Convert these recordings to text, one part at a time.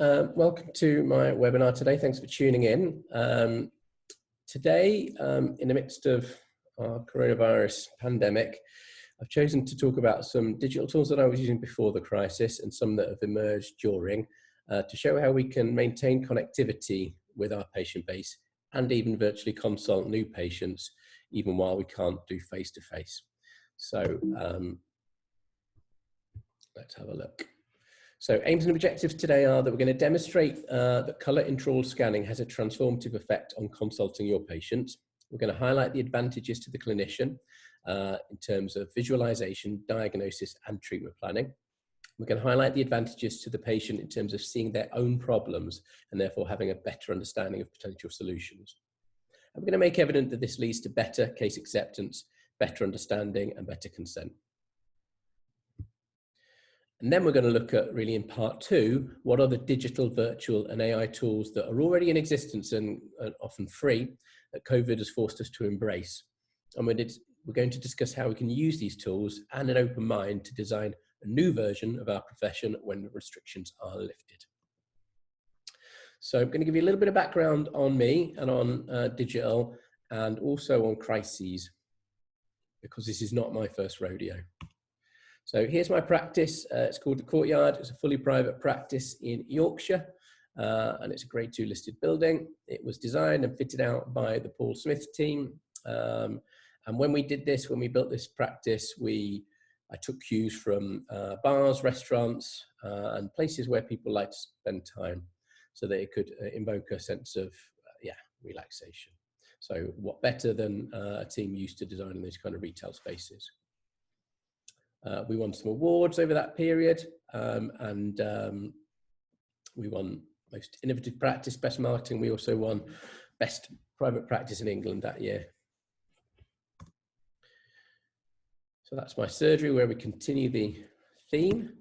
Welcome to my webinar today. Thanks for tuning in. Today, in the midst of our coronavirus pandemic, I've chosen to talk about some digital tools that I was using before the crisis and some that have emerged during to show how we can maintain connectivity with our patient base and even virtually consult new patients, even while we can't do face-to-face. So let's have a look. So aims and objectives today are that we're going to demonstrate that colour intraoral scanning has a transformative effect on consulting your patients. We're going to highlight the advantages to the clinician in terms of visualization, diagnosis and treatment planning. We're going to highlight the advantages to the patient in terms of seeing their own problems and therefore having a better understanding of potential solutions. And we're going to make evident that this leads to better case acceptance, better understanding and better consent. And then we're going to look at, really in part two, what are the digital, virtual and AI tools that are already in existence and often free that COVID has forced us to embrace. And we're going to discuss how we can use these tools and an open mind to design a new version of our profession when the restrictions are lifted. So I'm going to give you a little bit of background on me and on digital and also on crises, because this is not my first rodeo. So here's my practice. It's called The Courtyard. It's a fully private practice in Yorkshire, and it's a Grade 2 listed building. It was designed and fitted out by the Paul Smith team. And when we did this, when we built this practice, I took cues from bars, restaurants, and places where people like to spend time so that it could invoke a sense of, relaxation. So what better than a team used to designing these kind of retail spaces? We won some awards over that period, and we won Most Innovative Practice, Best Marketing. We also won Best Private Practice in England that year. So that's my surgery, where we continue the theme.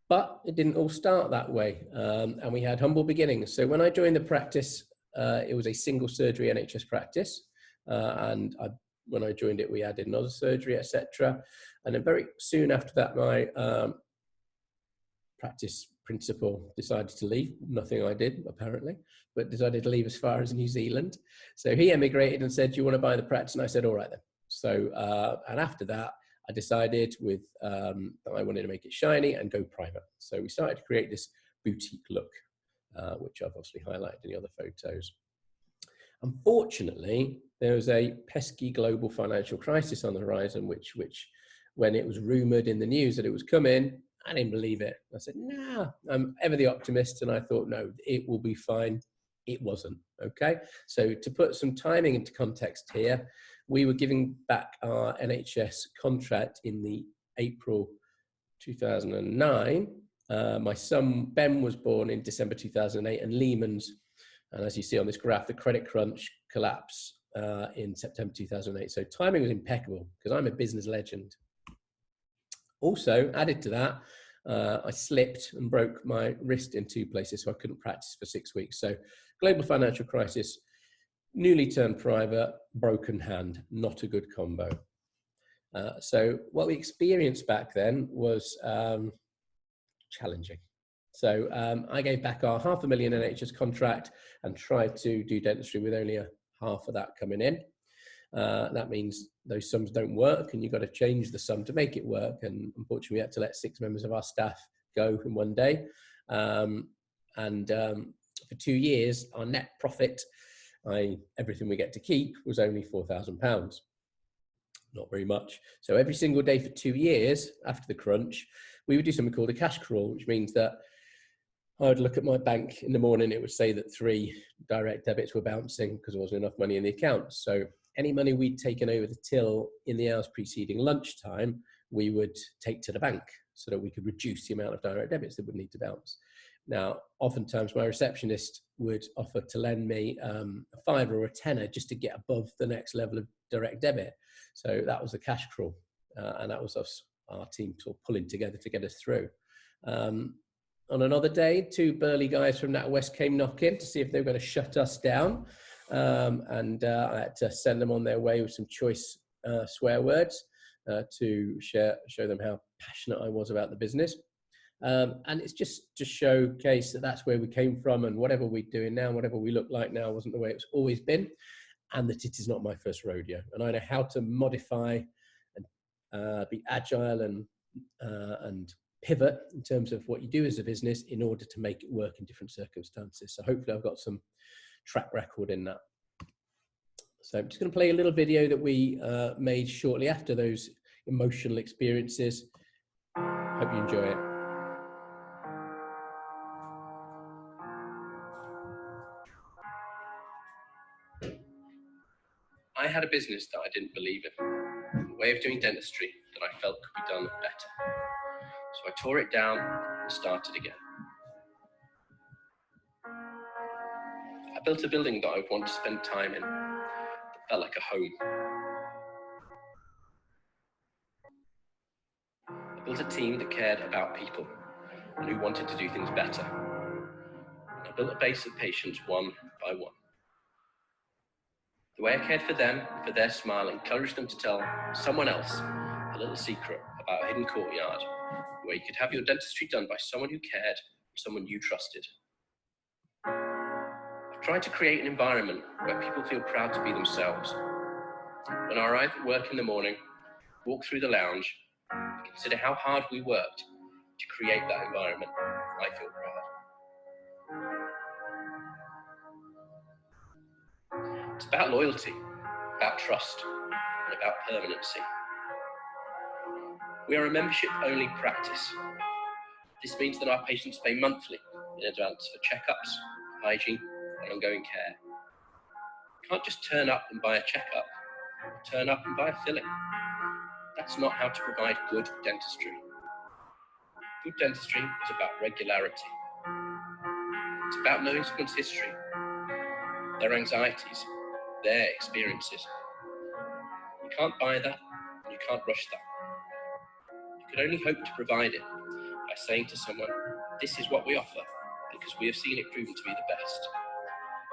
But it didn't all start that way, and we had humble beginnings. So when I joined the practice, it was a single surgery NHS practice, and when I joined it, we added another surgery, etc. And then very soon after that, my practice principal decided to leave. Nothing I did, apparently, but decided to leave as far as New Zealand. So he emigrated and said, "Do you want to buy the practice?" And I said, "All right then." So, and after that, I decided that I wanted to make it shiny and go private. So we started to create this boutique look, which I've obviously highlighted in the other photos. Unfortunately, there was a pesky global financial crisis on the horizon, which when it was rumoured in the news that it was coming, I didn't believe it. I said, nah, I'm ever the optimist. And I thought, no, it will be fine. It wasn't, okay? So to put some timing into context here, we were giving back our NHS contract in the April 2009. My son, Ben, was born in December 2008, and Lehman's, and as you see on this graph, the credit crunch collapse in September 2008. So timing was impeccable because I'm a business legend. Also, added to that, I slipped and broke my wrist in 2 places, so I couldn't practice for 6 weeks. So global financial crisis, newly turned private, broken hand, not a good combo. So what we experienced back then was challenging. So I gave back our £500,000 NHS contract and tried to do dentistry with only half of that coming in. That means those sums don't work and you've got to change the sum to make it work. And unfortunately, we had to let 6 members of our staff go in one day. For 2 years, our net profit, everything we get to keep, was only £4,000. Not very much. So every single day for 2 years after the crunch, we would do something called a cash crawl, which means that I would look at my bank in the morning, it would say that 3 direct debits were bouncing because there wasn't enough money in the account. So any money we'd taken over the till in the hours preceding lunchtime, we would take to the bank so that we could reduce the amount of direct debits that would need to bounce. Now, oftentimes my receptionist would offer to lend me a £5 or a tenner just to get above the next level of direct debit. So that was the cash crawl, and that was our team sort of pulling together to get us through. On another day, 2 burly guys from NatWest came knocking to see if they were going to shut us down. I had to send them on their way with some choice swear words to show them how passionate I was about the business. And it's just to showcase that that's where we came from, and whatever we're doing now, whatever we look like now, wasn't the way it's always been, and that it is not my first rodeo. And I know how to modify and be agile and pivot in terms of what you do as a business in order to make it work in different circumstances. So hopefully I've got some track record in that. So I'm just going to play a little video that we made shortly after those emotional experiences. Hope you enjoy it. I had a business that I didn't believe in, a way of doing dentistry that I felt could be done better. So I tore it down and started again. I built a building that I would want to spend time in, that felt like a home. I built a team that cared about people and who wanted to do things better. I built a base of patients one by one. The way I cared for them, for their smile, encouraged them to tell someone else a little secret about a hidden courtyard where you could have your dentistry done by someone who cared, someone you trusted. I've tried to create an environment where people feel proud to be themselves. When I arrive at work in the morning, walk through the lounge, and consider how hard we worked to create that environment, I feel proud. It's about loyalty, about trust, and about permanency. We are a membership-only practice. This means that our patients pay monthly in advance for checkups, hygiene, and ongoing care. You can't just turn up and buy a checkup, or turn up and buy a filling. That's not how to provide good dentistry. Good dentistry is about regularity. It's about knowing someone's history, their anxieties, their experiences. You can't buy that, and you can't rush that. You can only hope to provide it by saying to someone, this is what we offer, because we have seen it proven to be the best.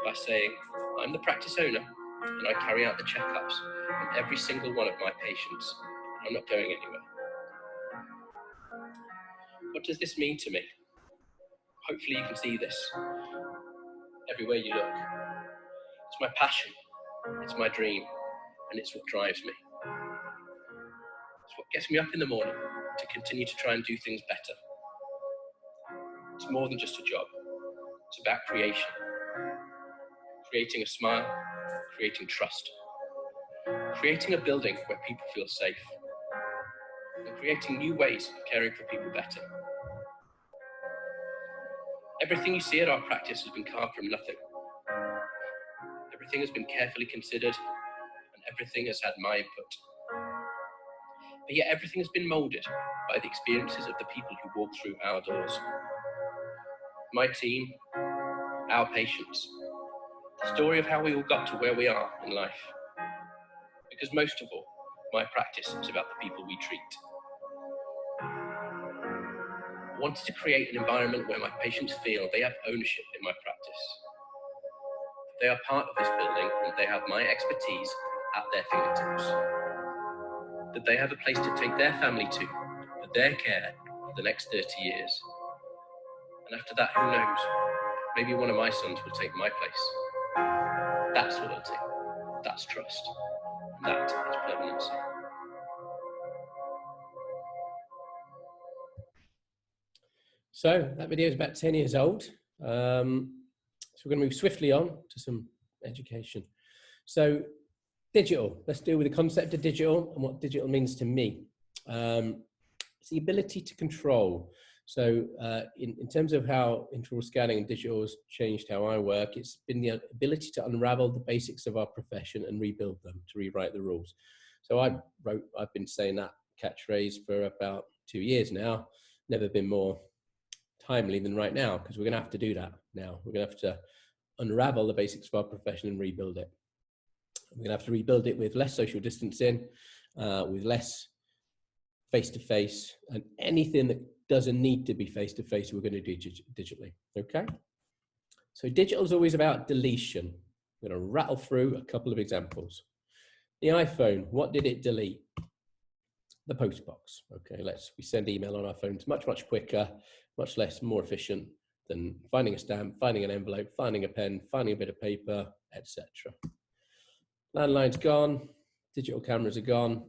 By saying, I'm the practice owner, and I carry out the checkups on every single one of my patients. I'm not going anywhere. What does this mean to me? Hopefully you can see this everywhere you look. It's my passion, it's my dream, and it's what drives me. It's what gets me up in the morning to continue to try and do things better. It's more than just a job. It's about creation. Creating a smile, creating trust. Creating a building where people feel safe. And creating new ways of caring for people better. Everything you see at our practice has been carved from nothing. Everything has been carefully considered, and everything has had my input. But yet everything has been moulded by the experiences of the people who walk through our doors. My team, our patients, the story of how we all got to where we are in life. Because most of all, my practice is about the people we treat. I wanted to create an environment where my patients feel they have ownership in my practice. They are part of this building and they have my expertise at their fingertips. That they have a place to take their family to for their care for the next 30 years. And after that, who knows? Maybe one of my sons will take my place. That's loyalty. That's trust. That is permanency. So that video is about 10 years old. So we're going to move swiftly on to some education. So digital, let's deal with the concept of digital and what digital means to me. It's the ability to control. So in terms of how intraoral scanning and digital has changed how I work, it's been the ability to unravel the basics of our profession and rebuild them, to rewrite the rules. So I've been saying that catchphrase for about 2 years now, never been more timely than right now, because we're going to have to do that now. We're going to have to unravel the basics of our profession and rebuild it. We're going to have to rebuild it with less social distancing, with less face-to-face, and anything that doesn't need to be face-to-face, we're going to do digitally, okay? So digital is always about deletion. I'm going to rattle through a couple of examples. The iPhone, what did it delete? the post box. Okay, we send email on our phones much quicker, much less, more efficient than finding a stamp, finding an envelope, finding a pen, finding a bit of paper, etc. Landline's gone, digital cameras are gone.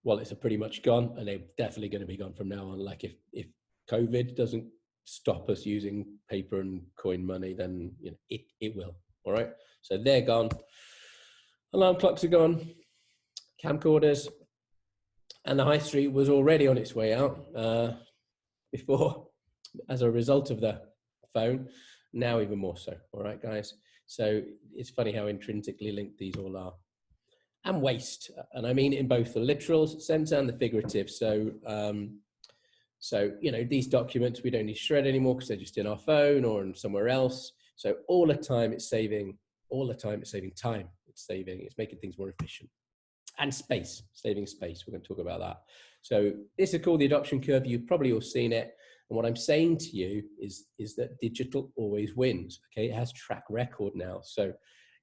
Wallets are pretty much gone, and they're definitely going to be gone from now on. Like if COVID doesn't stop us using paper and coin money, then it will. All right, so they're gone. Alarm clocks are gone, camcorders, and the high street was already on its way out before, as a result of the phone. Now even more so. All right, guys. So it's funny how intrinsically linked these all are. And waste, and I mean in both the literal sense and the figurative. So, these documents we don't need to shred anymore because they're just in our phone or in somewhere else. So all the time it's saving. All the time it's saving time. It's making things more efficient. And space, saving space. We're going to talk about that. So this is called the adoption curve. You've probably all seen it. And what I'm saying to you is that digital always wins. Okay, it has track record now. So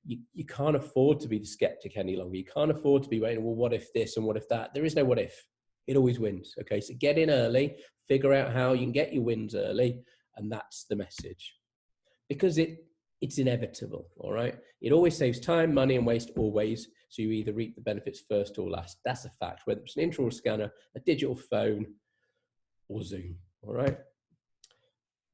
you can't afford to be the skeptic any longer. You can't afford to be waiting, well, what if this and what if that? There is no what if. It always wins. Okay, so get in early, figure out how you can get your wins early, and that's the message. Because it's inevitable, all right? It always saves time, money, and waste, always. So you either reap the benefits first or last. That's a fact, whether it's an intraoral scanner, a digital phone, or Zoom, all right?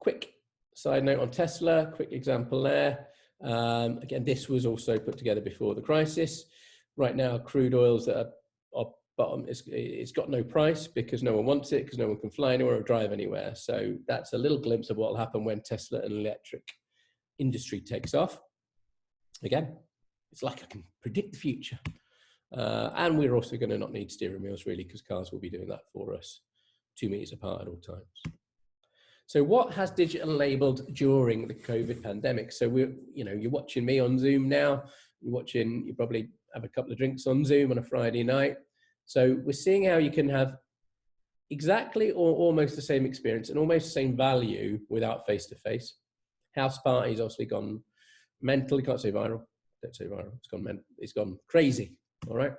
Quick side note on Tesla, quick example there. Again, this was also put together before the crisis. Right now, crude oils that are bottom, it's got no price because no one wants it, because no one can fly anywhere or drive anywhere. So that's a little glimpse of what will happen when Tesla and electric industry takes off. Again, it's like I can predict the future. And we're also going to not need steering wheels really, because cars will be doing that for us 2 meters apart at all times. So what has digital enabled during the COVID pandemic? So you're watching me on Zoom now. You probably have a couple of drinks on Zoom on a Friday night. So we're seeing how you can have exactly or almost the same experience and almost the same value without face-to-face. House party's obviously gone mental. You can't say viral. Don't say viral. It's gone crazy. All right.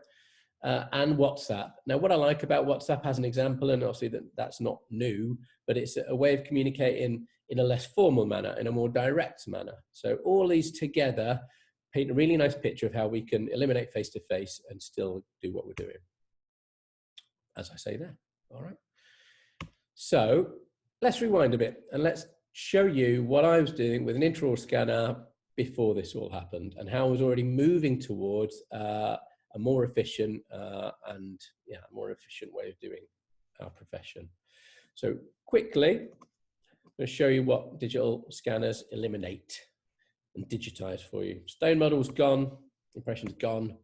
And WhatsApp. Now, what I like about WhatsApp as an example, and obviously that's not new, but it's a way of communicating in a less formal manner, in a more direct manner. So all these together paint a really nice picture of how we can eliminate face-to-face and still do what we're doing, as I say there. All right. So let's rewind a bit and let's show you what I was doing with an intraoral scanner before this all happened, and how I was already moving towards a more efficient more efficient way of doing our profession. So quickly, I'm going to show you what digital scanners eliminate and digitize for you. Stone model's gone, impression's gone,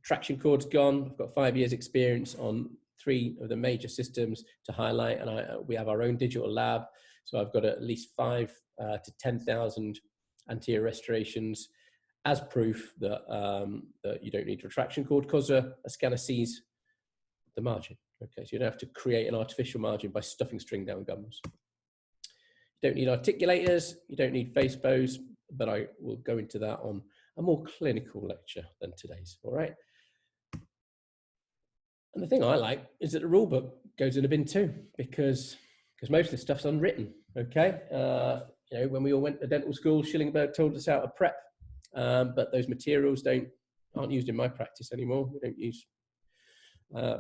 traction cord's gone. I've got 5 years experience on 3 of the major systems to highlight, and we have our own digital lab. So I've got at least 5 to 10,000 anterior restorations as proof that, that you don't need retraction cord, because a scanner sees the margin. Okay, so you don't have to create an artificial margin by stuffing string down gums. You don't need articulators, you don't need face bows, but I will go into that on a more clinical lecture than today's, all right? And the thing I like is that the rule book goes in a bin too, because most of this stuff's unwritten, okay? When we all went to dental school, Schillingberg told us how to prep, but those materials aren't used in my practice anymore. We don't use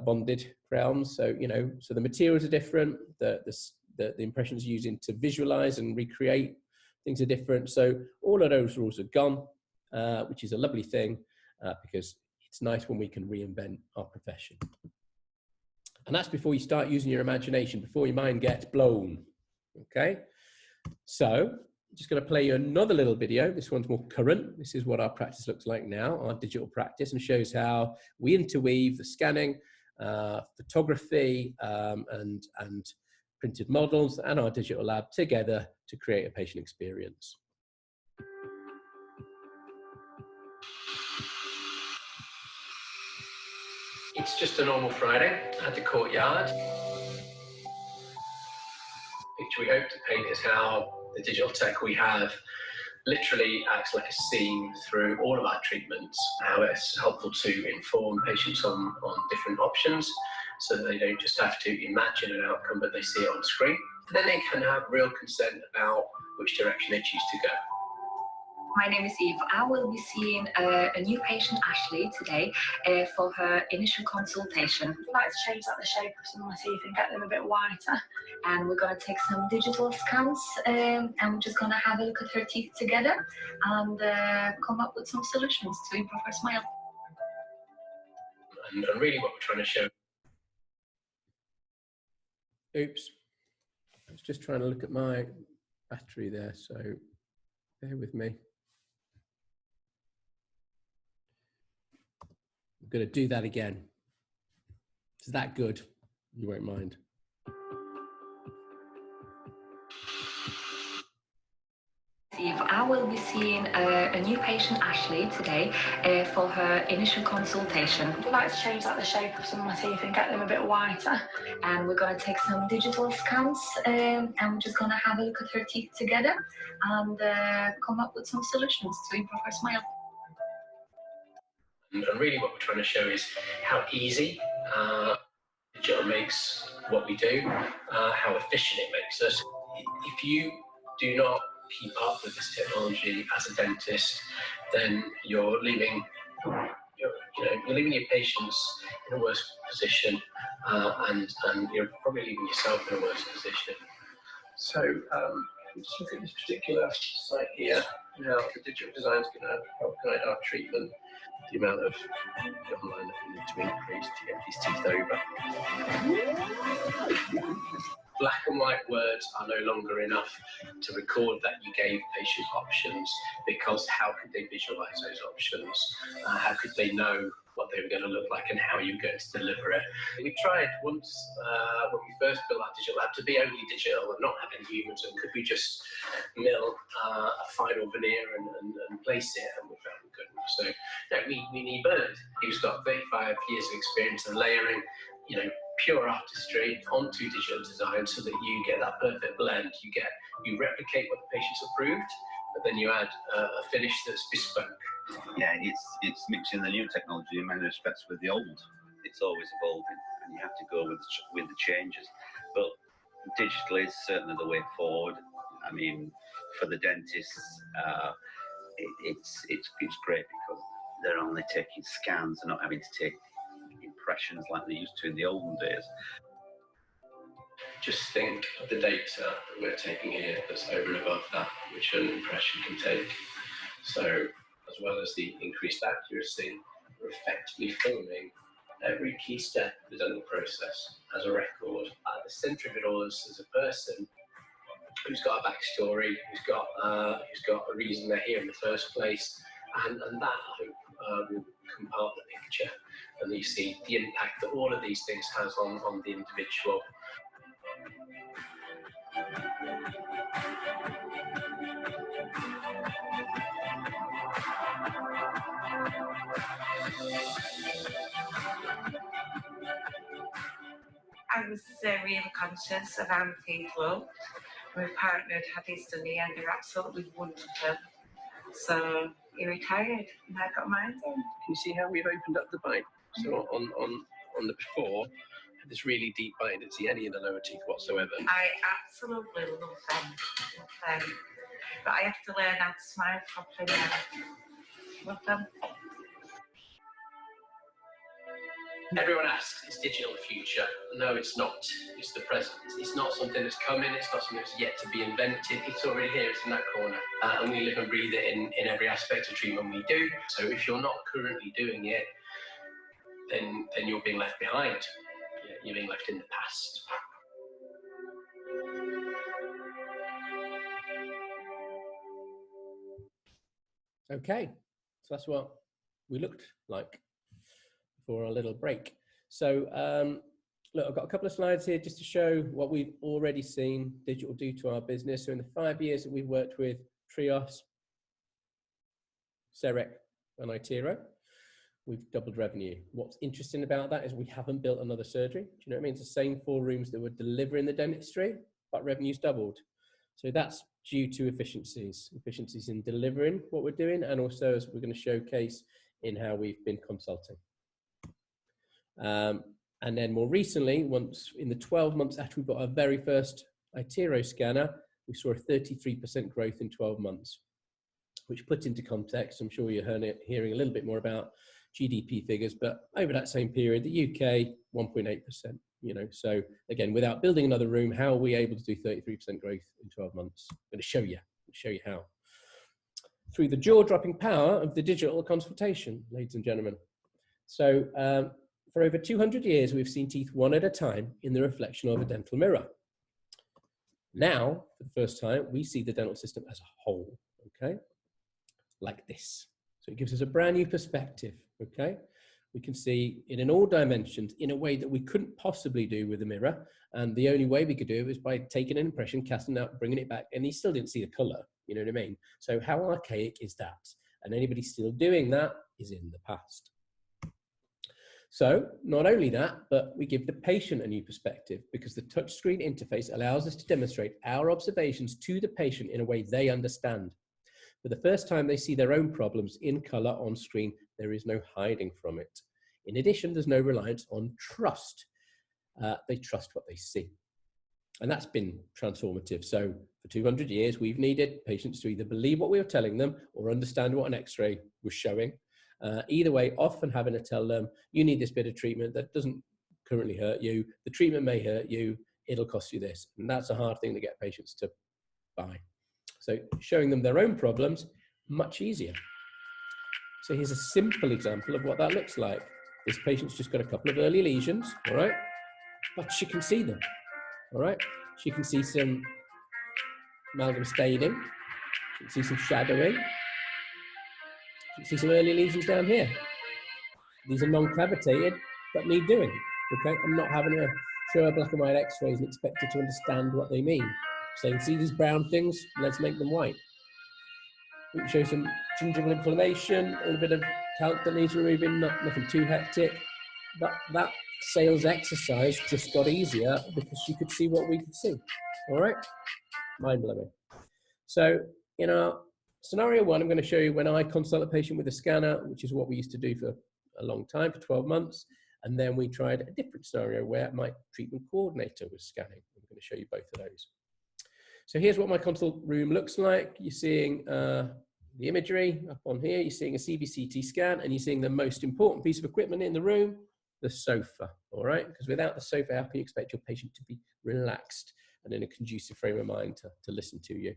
bonded crowns, so so the materials are different. The impressions using to visualize and recreate things are different. So all of those rules are gone, which is a lovely thing, because it's nice when we can reinvent our profession. And that's before you start using your imagination, before your mind gets blown. Okay, so I'm just going to play you another little video. This one's more current. This is what our practice looks like now, our digital practice, and shows how we interweave the scanning, photography, and printed models and our digital lab together to create a patient experience. It's just a normal Friday at the courtyard. The picture we hope to paint is how the digital tech we have literally acts like a seam through all of our treatments, how it's helpful to inform patients on different options, so they don't just have to imagine an outcome, but they see it on screen. Then they can have real consent about which direction they choose to go. My name is Eve. I will be seeing a new patient, Ashley, today for her initial consultation. I'd like to change the shape of some of my teeth and get them a bit whiter. And we're going to take some digital scans and we're just going to have a look at her teeth together and come up with some solutions to improve her smile. And really what we're trying to show... Oops. I was just trying to look at my battery there, so bear with me. I'm going to do that again. Is that good? You won't mind. I will be seeing a new patient, Ashley, today for her initial consultation. I'd like to change the shape of some of my teeth and get them a bit whiter. And we're going to take some digital scans and we're just going to have a look at her teeth together and come up with some solutions to improve her smile. And really what we're trying to show is how easy digital makes what we do, how efficient it makes us. If you do not keep up with this technology as a dentist, then you're leaving you're leaving your patients in a worse position, and you're probably leaving yourself in a worse position. So just look at this particular site here. Now the digital design is going to help guide our treatment. The amount of online that we need to increase to get these teeth over. Black and white words are no longer enough to record that you gave patients options, because how could they visualize those options? How could they know what they were going to look like and how you were going to deliver it? We tried once when we first built our digital lab to be only digital and not have any humans, and could we just mill a final veneer and place it, and we found we couldn't. So no, we need Bernard, who's got 35 years of experience in layering, pure artistry onto digital design, so that you get that perfect blend. You replicate what the patient's approved, but then you add a finish that's bespoke. Yeah, it's mixing the new technology in many respects with the old. It's always evolving, and you have to go with the changes. But digital is certainly the way forward. I mean, for the dentists, it's great because they're only taking scans and not having to take impressions like they used to in the olden days. Just think of the data that we're taking here that's over and above that which an impression can take. So, as well as the increased accuracy, we're effectively filming every key step of the dental process as a record. At the centre of it all is a person who's got a backstory, who's got a reason they're here in the first place, and that, I hope, will become part of the picture, and you see the impact that all of these things has on the individual. I was really conscious of how my teeth looked. My partner had his done here and they're absolutely wonderful. So he retired and I got mine done. Can you see how we've opened up the bite? So on the before, had this really deep bite, didn't see any of the lower teeth whatsoever. I absolutely love them. But I have to learn how to smile properly now. Love them. Everyone asks, is digital the future? No, it's not. It's the present. It's not something that's coming. It's not something that's yet to be invented. It's already here. It's in that corner. And we live and breathe it in every aspect of treatment we do. So if you're not currently doing it, then you're being left behind. You're being left in the past. Okay, so that's what we looked like for our little break. So look, I've got a couple of slides here just to show what we've already seen digital do to our business. So in the 5 years that we've worked with Trios, Serec and Itero, we've doubled revenue. What's interesting about that is we haven't built another surgery. Do you know what I mean? It's the same 4 rooms that were delivering the dentistry, but revenue's doubled. So that's due to efficiencies in delivering what we're doing, and also, as we're going to showcase, in how we've been consulting. And then more recently, once in the 12 months after we got our very first Itero scanner, we saw a 33% growth in 12 months, which put into context, I'm sure you're hearing a little bit more about GDP figures, but over that same period, the UK, 1.8%, you know. So again, without building another room, how are we able to do 33% growth in 12 months? I'm going to show you how. Through the jaw-dropping power of the digital consultation, ladies and gentlemen. So for over 200 years, we've seen teeth one at a time in the reflection of a dental mirror. Now, for the first time, we see the dental system as a whole, okay? Like this. So it gives us a brand new perspective, okay? We can see it in all dimensions in a way that we couldn't possibly do with a mirror. And the only way we could do it was by taking an impression, casting it out, bringing it back, and you still didn't see the color, you know what I mean? So how archaic is that? And anybody still doing that is in the past. So not only that, but we give the patient a new perspective because the touchscreen interface allows us to demonstrate our observations to the patient in a way they understand. For the first time, they see their own problems in color on screen. There is no hiding from it. In addition, there's no reliance on trust. They trust what they see. And that's been transformative. So for 200 years, we've needed patients to either believe what we were telling them or understand what an X-ray was showing. Either way, often having to tell them, you need this bit of treatment that doesn't currently hurt you. The treatment may hurt you. It'll cost you this. And that's a hard thing to get patients to buy. So showing them their own problems, much easier. So here's a simple example of what that looks like. This patient's just got a couple of early lesions, all right? But she can see them, all right? She can see some amalgam staining. She can see some shadowing. You see some early lesions down here. These are non-cavitated, but need doing, okay? I'm not having to show her black and white x-rays and expect her to understand what they mean. Saying, see these brown things? Let's make them white. We can show some gingival inflammation, a little bit of calc that needs removing, nothing too hectic. But that sales exercise just got easier because she could see what we could see, all right? Mind-blowing. So, you know, scenario one, I'm going to show you when I consult a patient with a scanner, which is what we used to do for a long time, for 12 months. And then we tried a different scenario where my treatment coordinator was scanning. I'm going to show you both of those. So here's what my consult room looks like. You're seeing the imagery up on here. You're seeing a CBCT scan, and you're seeing the most important piece of equipment in the room, the sofa, all right? Because without the sofa, how can you expect your patient to be relaxed and in a conducive frame of mind to listen to you?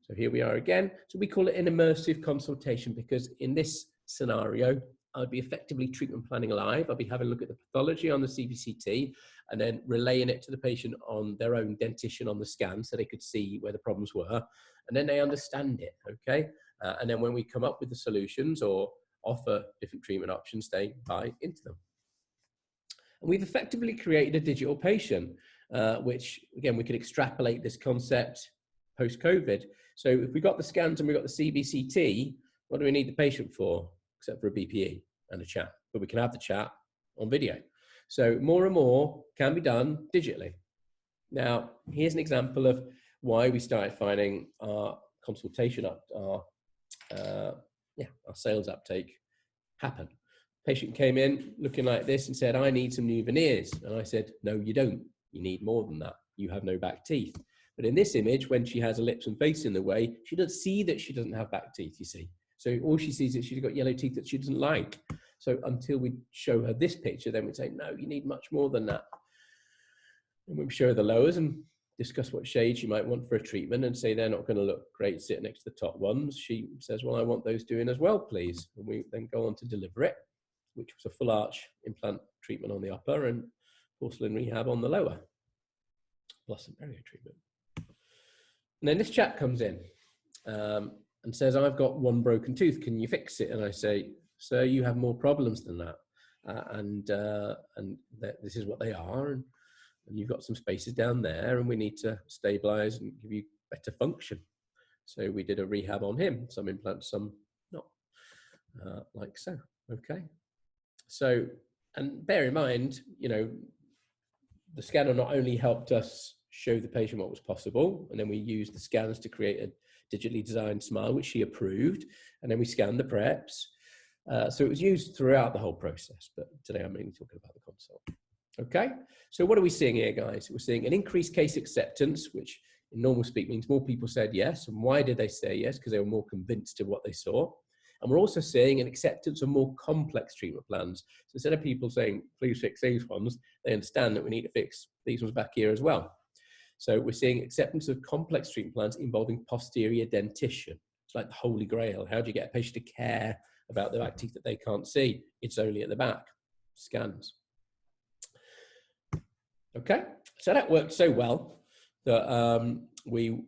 So here we are again. So we call it an immersive consultation because in this scenario, I'd be effectively treatment planning live. I'll be having a look at the pathology on the CBCT and then relaying it to the patient on their own dentition on the scan so they could see where the problems were. And then they understand it, okay? And then when we come up with the solutions or offer different treatment options, they buy into them. And we've effectively created a digital patient, which again, we could extrapolate this concept post-COVID. So if we got the scans and we got the CBCT, what do we need the patient for? Except for a BPE and a chat, but we can have the chat on video. So more and more can be done digitally. Now, here's an example of why we started finding our consultation, our sales uptake happen. Patient came in looking like this and said, I need some new veneers. And I said, no, you don't. You need more than that. You have no back teeth. But in this image, when she has her lips and face in the way, she doesn't see that she doesn't have back teeth, you see. So all she sees is she's got yellow teeth that she doesn't like. So until we show her this picture, then we'd say, no, you need much more than that. And we show her the lowers and discuss what shades you might want for a treatment and say they're not going to look great sitting next to the top ones. She says, well, I want those doing as well, please. And we then go on to deliver it, which was a full arch implant treatment on the upper and porcelain rehab on the lower, plus some barrier treatment. And then this chap comes in and says, I've got one broken tooth, can you fix it? And I say, sir, you have more problems than that. And this is what they are. And you've got some spaces down there and we need to stabilize and give you better function. So we did a rehab on him, some implants, some not, like so, okay? So, and bear in mind, you know, the scanner not only helped us show the patient what was possible, and then we used the scans to create a digitally designed smile, which she approved, and then we scanned the preps. So it was used throughout the whole process, but today I'm mainly talking about the consult. Okay, so what are we seeing here, guys? We're seeing an increased case acceptance, which in normal speak means more people said yes. And why did they say yes? Because they were more convinced of what they saw. And we're also seeing an acceptance of more complex treatment plans. So instead of people saying, please fix these ones, they understand that we need to fix these ones back here as well. So we're seeing acceptance of complex treatment plans involving posterior dentition. It's like the holy grail. How do you get a patient to care about the back teeth that they can't see? It's only at the back. Scans. Okay, so that worked so well that we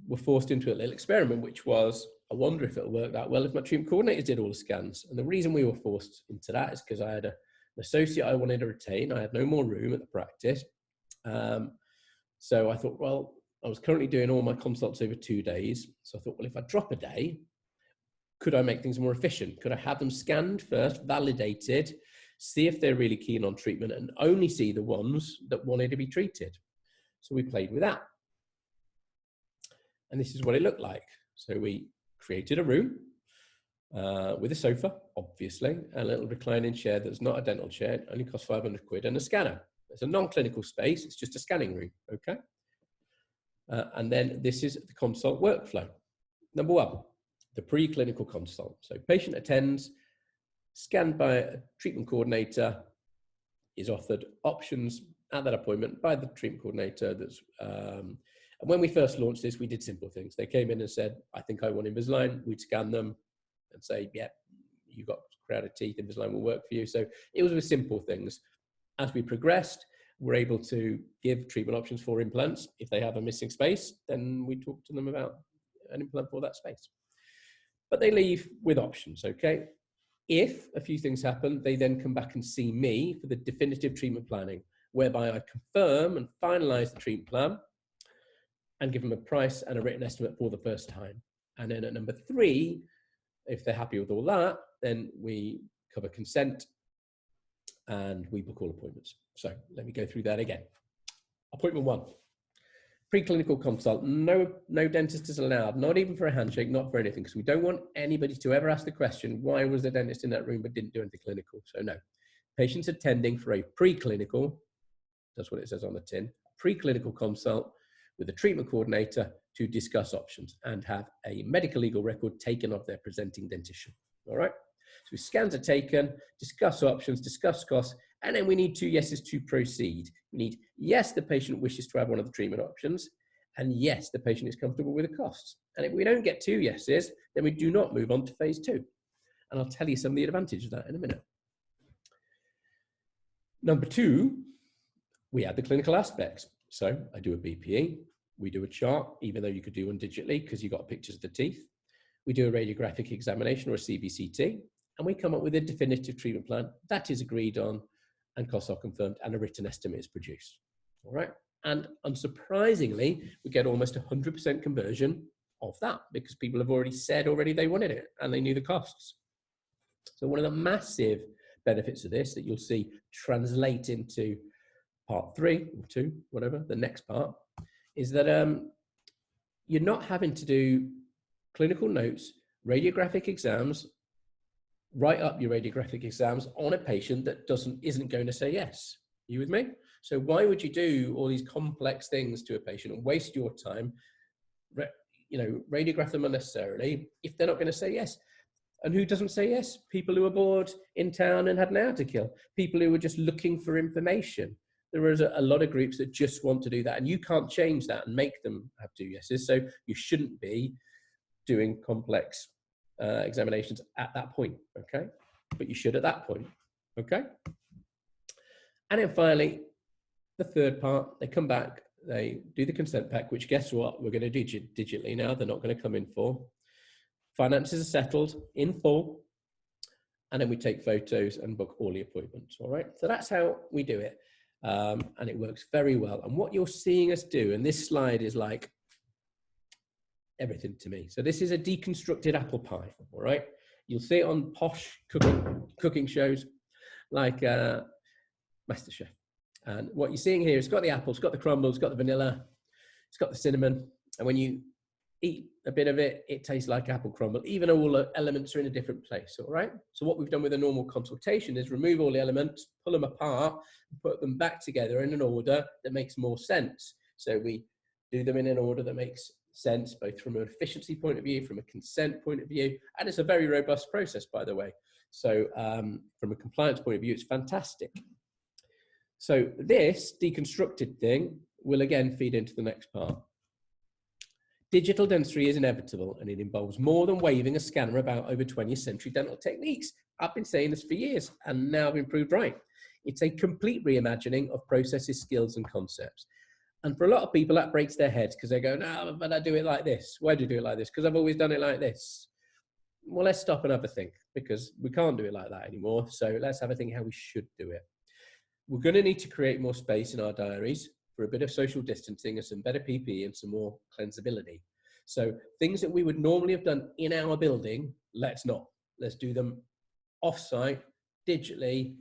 were forced into a little experiment, which was, I wonder if it'll work that well if my treatment coordinator did all the scans. And the reason we were forced into that is because I had an associate I wanted to retain. I had no more room at the practice. So I thought, well, I was currently doing all my consults over 2 days. So I thought, well, if I drop a day, could I make things more efficient? Could I have them scanned first, validated, see if they're really keen on treatment, and only see the ones that wanted to be treated? So we played with that. And this is what it looked like. So we created a room with a sofa, obviously, a little reclining chair that's not a dental chair. It only costs 500 quid, and a scanner. It's a non-clinical space. It's just a scanning room, okay? And then this is the consult workflow. Number one, the pre-clinical consult. So patient attends, scanned by a treatment coordinator, is offered options at that appointment by the treatment coordinator. And when we first launched this, we did simple things. They came in and said, I think I want Invisalign. We'd scan them and say, yeah, you've got crowded teeth, Invisalign will work for you. So it was with simple things. As we progressed, we're able to give treatment options for implants. If they have a missing space, then we talk to them about an implant for that space. But they leave with options, okay? If a few things happen, they then come back and see me for the definitive treatment planning, whereby I confirm and finalize the treatment plan and give them a price and a written estimate for the first time. And then at number 3, if they're happy with all that, then we cover consent and we book all appointments. So let me go through that again. Appointment 1, preclinical consult. No dentist is allowed, not even for a handshake, not for anything, because we don't want anybody to ever ask the question, why was the dentist in that room but didn't do anything clinical? So no, patients attending for a preclinical, that's what it says on the tin, preclinical consult with a treatment coordinator to discuss options and have a medical legal record taken of their presenting dentition. All right. So scans are taken, discuss options, discuss costs, and then we need 2 yeses to proceed. We need, yes, the patient wishes to have one of the treatment options, and yes, the patient is comfortable with the costs. And if we don't get 2 yeses, then we do not move on to phase 2. And I'll tell you some of the advantages of that in a minute. Number 2, we add the clinical aspects. So I do a BPE, we do a chart, even though you could do one digitally because you got pictures of the teeth. We do a radiographic examination or a CBCT, and we come up with a definitive treatment plan that is agreed on and costs are confirmed and a written estimate is produced. All right. And unsurprisingly, we get almost 100% conversion of that because people have already said they wanted it and they knew the costs. So one of the massive benefits of this that you'll see translate into part 3 or 2, whatever, the next part, is that you're not having to do clinical notes, radiographic exams, write up your radiographic exams on a patient that isn't going to say yes. Are you with me? So why would you do all these complex things to a patient and waste your time, radiograph them unnecessarily if they're not going to say yes? And who doesn't say yes? People who are bored in town and had an hour to kill. People who are just looking for information. There is a lot of groups that just want to do that, and you can't change that and make them have 2 yeses. So you shouldn't be doing complex examinations at that point, okay? But you should at that point, okay? And then finally, the third part, they come back, they do the consent pack, which guess what? We're going to do digitally now. They're not going to come in full. Finances are settled in full. And then we take photos and book all the appointments, all right? So that's how we do it. And it works very well. And what you're seeing us do, and this slide is like everything to me. So this is a deconstructed apple pie, all right? You'll see it on posh cooking shows like MasterChef. And what you're seeing here, it's got the apple, it's got the crumble, it's got the vanilla, it's got the cinnamon. And when you eat a bit of it, it tastes like apple crumble, even though all the elements are in a different place, all right? So what we've done with a normal consultation is remove all the elements, pull them apart, put them back together in an order that makes more sense. So we do them in an order that makes sense, both from an efficiency point of view, from a consent point of view, and it's a very robust process, by the way. So from a compliance point of view, it's fantastic. So this deconstructed thing will again feed into the next part. Digital dentistry is inevitable, and it involves more than waving a scanner about over 20th century dental techniques. I've been saying this for years, and now I've been proved right. It's a complete reimagining of processes, skills, and concepts. And for a lot of people, that breaks their heads because they go, no, but I do it like this. Why do you do it like this? Because I've always done it like this. Well, let's stop and have a think, because we can't do it like that anymore. So let's have a think how we should do it. We're going to need to create more space in our diaries for a bit of social distancing and some better PPE and some more cleansability. So things that we would normally have done in our building, let's not. Let's do them off-site, digitally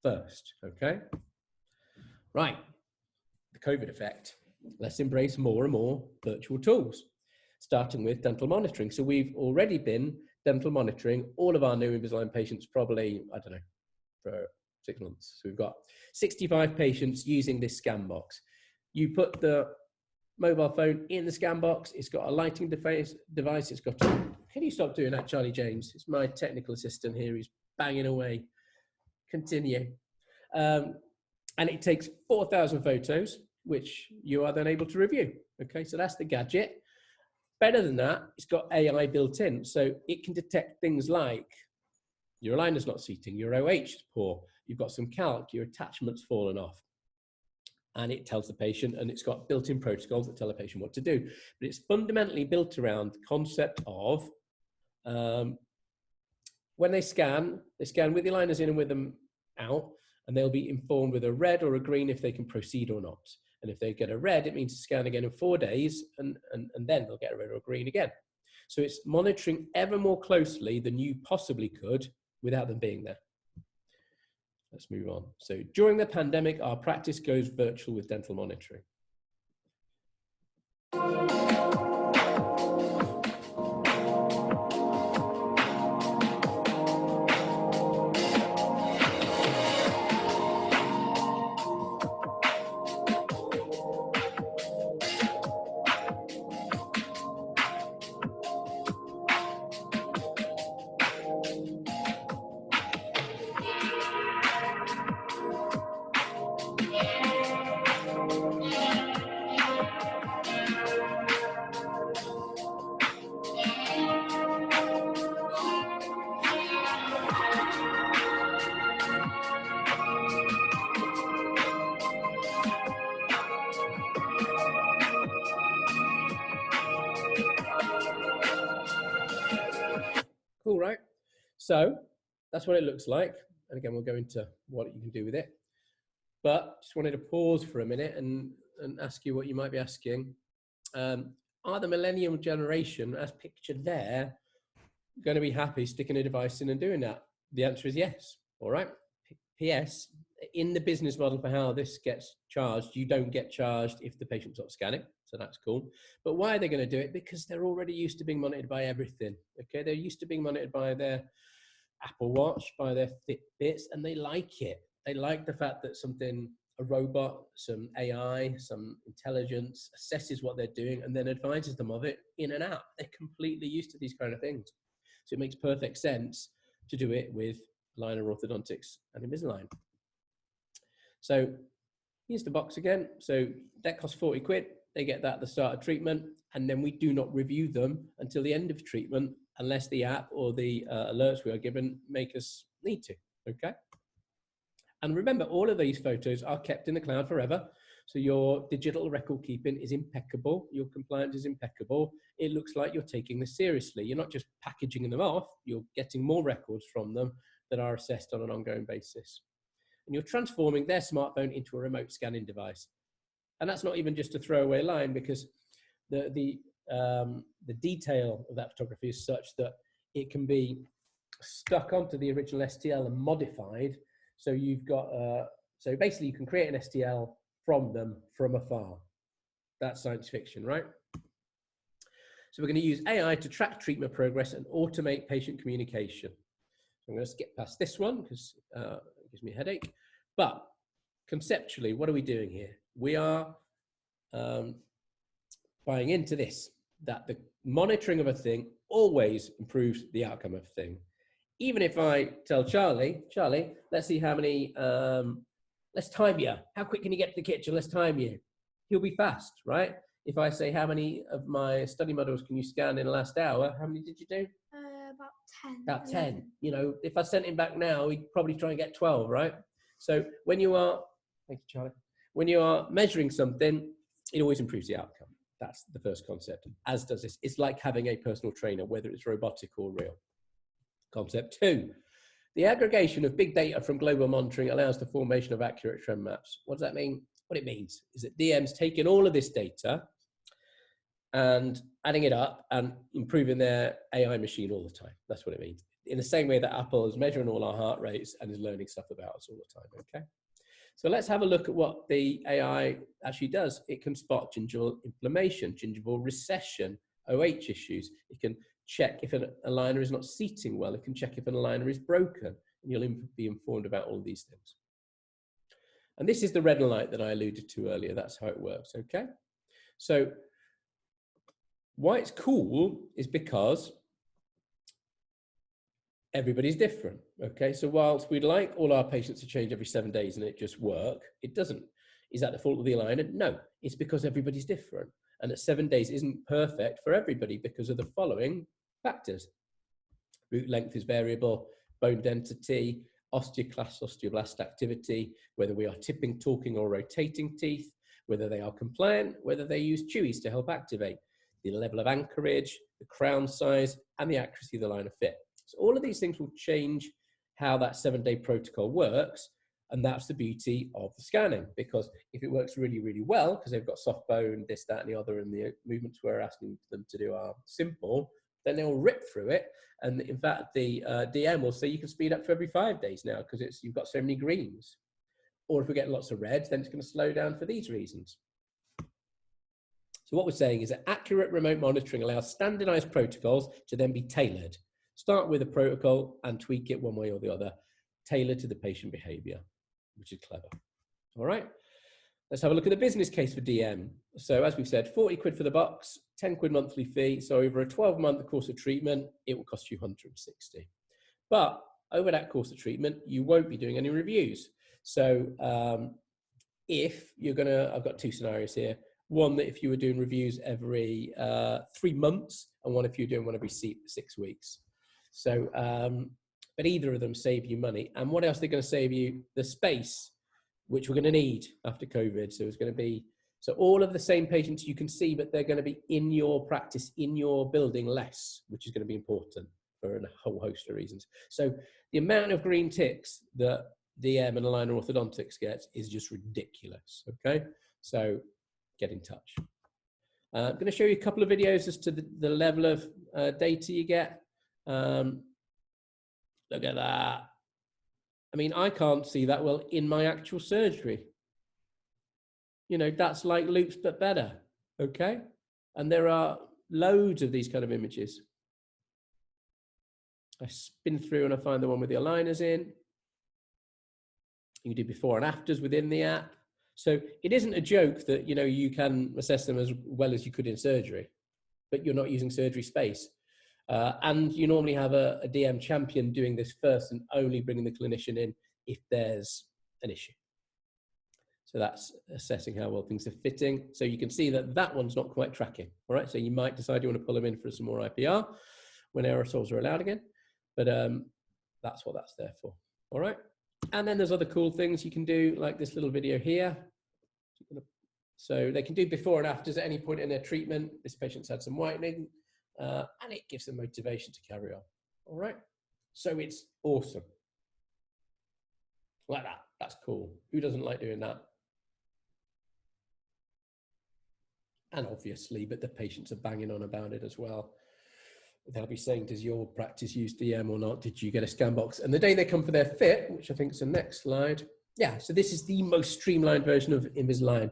first, okay? Right, the COVID effect. Let's embrace more and more virtual tools, starting with dental monitoring. So we've already been dental monitoring all of our new Invisalign patients probably, I don't know, for 6 months. So we've got 65 patients using this scan box. You put the mobile phone in the scan box, it's got a lighting device, it's got a, can you stop doing that, Charlie James? It's my technical assistant here, he's banging away. Continue. And it takes 4,000 photos, which you are then able to review. Okay, so that's the gadget. Better than that, it's got AI built in, so it can detect things like your aligner's not seating, your OH is poor, you've got some calc, your attachment's fallen off. And it tells the patient, and it's got built-in protocols that tell the patient what to do. But it's fundamentally built around the concept of when they scan with the aligners in and with them out, and they'll be informed with a red or a green if they can proceed or not. And if they get a red, it means to scan again in 4 days, and then they'll get a red or a green again. So it's monitoring ever more closely than you possibly could without them being there. Let's move on. So during the pandemic, our practice goes virtual with dental monitoring. Cool, right? So that's what it looks like. And again, we'll go into what you can do with it. But just wanted to pause for a minute and ask you what you might be asking. Are the millennial generation, as pictured there, going to be happy sticking a device in and doing that? The answer is yes. All right. P.S. In the business model for how this gets charged, you don't get charged if the patient's not scanning. So that's cool. But why are they going to do it? Because they're already used to being monitored by everything. Okay. They're used to being monitored by their Apple Watch, by their Fitbits, and they like it. They like the fact that a robot, some AI, some intelligence assesses what they're doing and then advises them of it in an app. They're completely used to these kind of things. So it makes perfect sense to do it with aligner orthodontics and Invisalign. So here's the box again. So that costs 40 quid. They get that at the start of treatment, and then we do not review them until the end of treatment unless the app or the alerts we are given make us need to, okay? And remember, all of these photos are kept in the cloud forever. So your digital record keeping is impeccable. Your compliance is impeccable. It looks like you're taking this seriously. You're not just packaging them off. You're getting more records from them that are assessed on an ongoing basis. And you're transforming their smartphone into a remote scanning device. And that's not even just a throwaway line, because the detail of that photography is such that it can be stuck onto the original STL and modified. So you've got, so basically you can create an STL from them from afar. That's science fiction, right? So we're going to use AI to track treatment progress and automate patient communication. So I'm going to skip past this one because it gives me a headache. But conceptually, what are we doing here? We are buying into this, that the monitoring of a thing always improves the outcome of a thing. Even if I tell Charlie, let's see how many, let's time you. How quick can you get to the kitchen? Let's time you. He'll be fast, right? If I say, how many of my study models can you scan in the last hour? How many did you do? About 10. About 10. You know, if I sent him back now, he'd probably try and get 12, right? So when you are, thank you, Charlie. When you are measuring something, it always improves the outcome. That's the first concept, as does this. It's like having a personal trainer, whether it's robotic or real. Concept 2, the aggregation of big data from global monitoring allows the formation of accurate trend maps. What does that mean? What it means is that DM's taking all of this data and adding it up and improving their AI machine all the time. That's what it means. In the same way that Apple is measuring all our heart rates and is learning stuff about us all the time, okay? So let's have a look at what the AI actually does. It can spot gingival inflammation, gingival recession, OH issues. It can check if an aligner is not seating well. It can check if an aligner is broken, and you'll be informed about all of these things. And this is the red light that I alluded to earlier. That's how it works, okay? So why it's cool is because everybody's different, okay? So whilst we'd like all our patients to change every 7 days and it just work, it doesn't. Is that the fault of the aligner? No, it's because everybody's different. And that 7 days isn't perfect for everybody because of the following factors. Root length is variable, bone density, osteoclast, osteoblast activity, whether we are tipping, talking, or rotating teeth, whether they are compliant, whether they use chewies to help activate, the level of anchorage, the crown size, and the accuracy of the line of fit. So all of these things will change how that 7-day protocol works. And that's the beauty of the scanning, because if it works really, really well, because they've got soft bone, this, that, and the other, and the movements we're asking them to do are simple, then they'll rip through it. And in fact, the DM will say you can speed up to every 5 days now because you've got so many greens. Or if we get lots of reds, then it's going to slow down for these reasons. So what we're saying is that accurate remote monitoring allows standardized protocols to then be tailored. Start with a protocol and tweak it one way or the other, tailored to the patient behavior, which is clever. All right, let's have a look at the business case for DM. So as we've said, 40 quid for the box, 10 quid monthly fee. So over a 12-month course of treatment, it will cost you 160. But over that course of treatment, you won't be doing any reviews. So if you're gonna, I've got 2 scenarios here. One that if you were doing reviews every 3 months, and one if you're doing one every 6 weeks. So, but either of them save you money. And what else they're going to save you? The space, which we're going to need after COVID. So it's going to be, so all of the same patients you can see, but they're going to be in your practice, in your building less, which is going to be important for a whole host of reasons. So the amount of green ticks that DM and aligner orthodontics gets is just ridiculous. Okay. So get in touch. I'm going to show you a couple of videos as to the level of data you get. Look at that. I mean, I can't see that well in my actual surgery. You know, that's like loops, but better. Okay. And there are loads of these kind of images. I spin through and I find the one with the aligners in. You can do before and afters within the app. So it isn't a joke that, you know, you can assess them as well as you could in surgery, but you're not using surgery space. And you normally have a DM champion doing this first and only bringing the clinician in if there's an issue. So that's assessing how well things are fitting. So you can see that that one's not quite tracking. All right. So you might decide you want to pull them in for some more IPR when aerosols are allowed again. But that's what that's there for. All right. And then there's other cool things you can do, like this little video here. So they can do before and afters at any point in their treatment. This patient's had some whitening. And it gives them motivation to carry on. All right. So it's awesome. Like that. That's cool. Who doesn't like doing that? And obviously, but the patients are banging on about it as well. They'll be saying, does your practice use DM or not? Did you get a scan box? And the day they come for their fit, which I think is the next slide. Yeah, so this is the most streamlined version of Invisalign.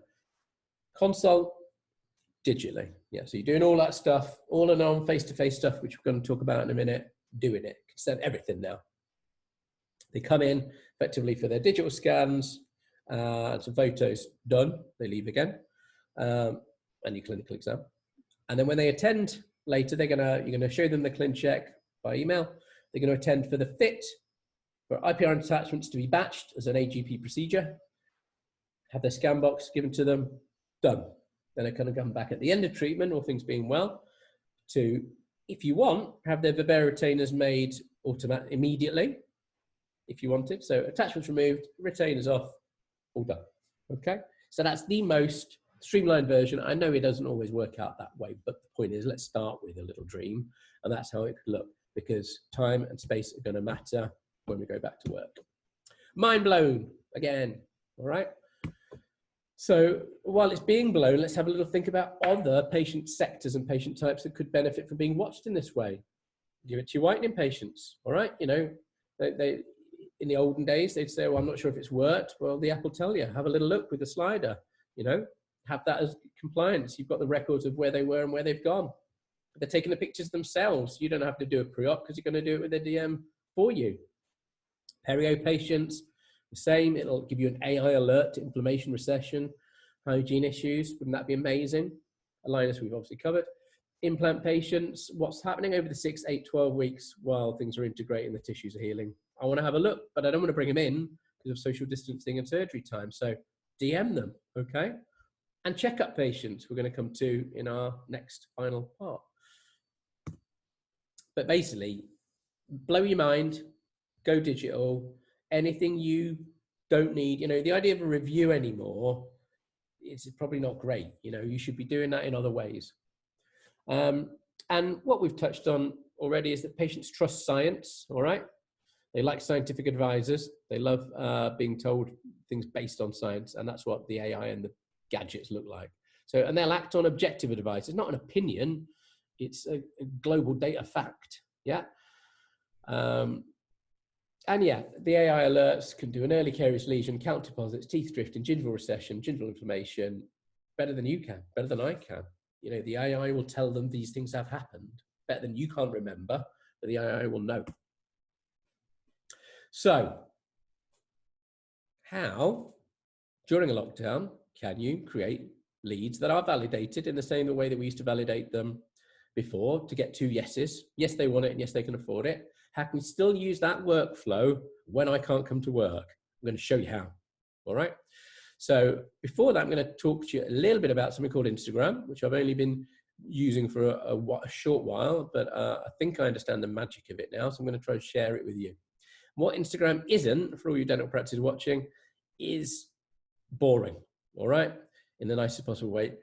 Consult, digitally. Yeah, so you're doing all that stuff, all and on face-to-face stuff, which we're going to talk about in a minute, doing it. Send everything now. They come in effectively for their digital scans, some photos done, they leave again, and your clinical exam. And then when they attend later, you're gonna show them the clin check by email. They're going to attend for the fit, for IPR attachments to be batched as an AGP procedure, have their scan box given to them, done. Then they're going to come back at the end of treatment, all things being well, to, if you want, have their Vivera retainers made immediately, if you wanted. So attachments removed, retainers off, all done. Okay, so that's the most streamlined version. I know it doesn't always work out that way, but the point is, let's start with a little dream, and that's how it could look, because time and space are going to matter when we go back to work. Mind blown again. All right. So while it's being blown, let's have a little think about other patient sectors and patient types that could benefit from being watched in this way. Give it to your whitening patients. All right. You know, they in the olden days, they'd say, well, I'm not sure if it's worked. Well, the app will tell you. Have a little look with the slider, you know, have that as compliance. You've got the records of where they were and where they've gone. They're taking the pictures themselves. You don't have to do a pre-op because you're going to do it with a DM for you. Perio patients, the same. It'll give you an AI alert to inflammation, recession, hygiene issues. Wouldn't that be amazing? Aligners we've obviously covered. Implant patients, what's happening over the 6, 8, 12 weeks while things are integrating, the tissues are healing. I want to have a look, but I don't want to bring them in because of social distancing and surgery time. So DM them, okay? And checkup patients, we're going to come to in our next final part. But basically, blow your mind, go digital, anything you don't need. You know, the idea of a review anymore is probably not great. You know, you should be doing that in other ways. And what we've touched on already is that patients trust science, all right? They like scientific advisors. They love being told things based on science, and that's what the AI and the gadgets look like. So, and they'll act on objective advice. It's not an opinion, it's a global data fact, yeah? And yeah, the AI alerts can do an early carious lesion, count deposits, teeth drifting, gingival recession, gingival inflammation, better than you can, better than I can. You know, the AI will tell them these things have happened, better than you can't remember, but the AI will know. So, how, during a lockdown, can you create leads that are validated in the same way that we used to validate them before to get 2 yeses? Yes, they want it, and yes, they can afford it. How can we still use that workflow when I can't come to work? I'm going to show you how, all right? So before that, I'm going to talk to you a little bit about something called Instagram, which I've only been using for a short while, but I think I understand the magic of it now, so I'm going to try and share it with you. What Instagram isn't, for all you dental practices watching, is boring, all right? In the nicest possible way.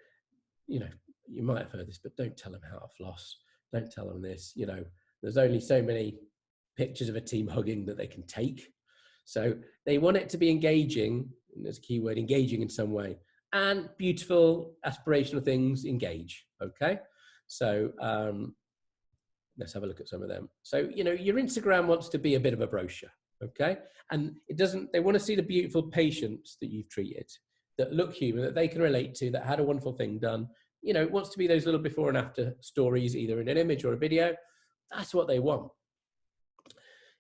You know, you might have heard this, but don't tell them how to floss. Don't tell them this. You know, there's only so many pictures of a team hugging that they can take. So they want it to be engaging, and there's a key word, engaging in some way, and beautiful, aspirational things, engage, okay? So let's have a look at some of them. So, you know, your Instagram wants to be a bit of a brochure, okay? And it doesn't, they want to see the beautiful patients that you've treated, that look human, that they can relate to, that had a wonderful thing done. You know, it wants to be those little before and after stories, either in an image or a video. That's what they want.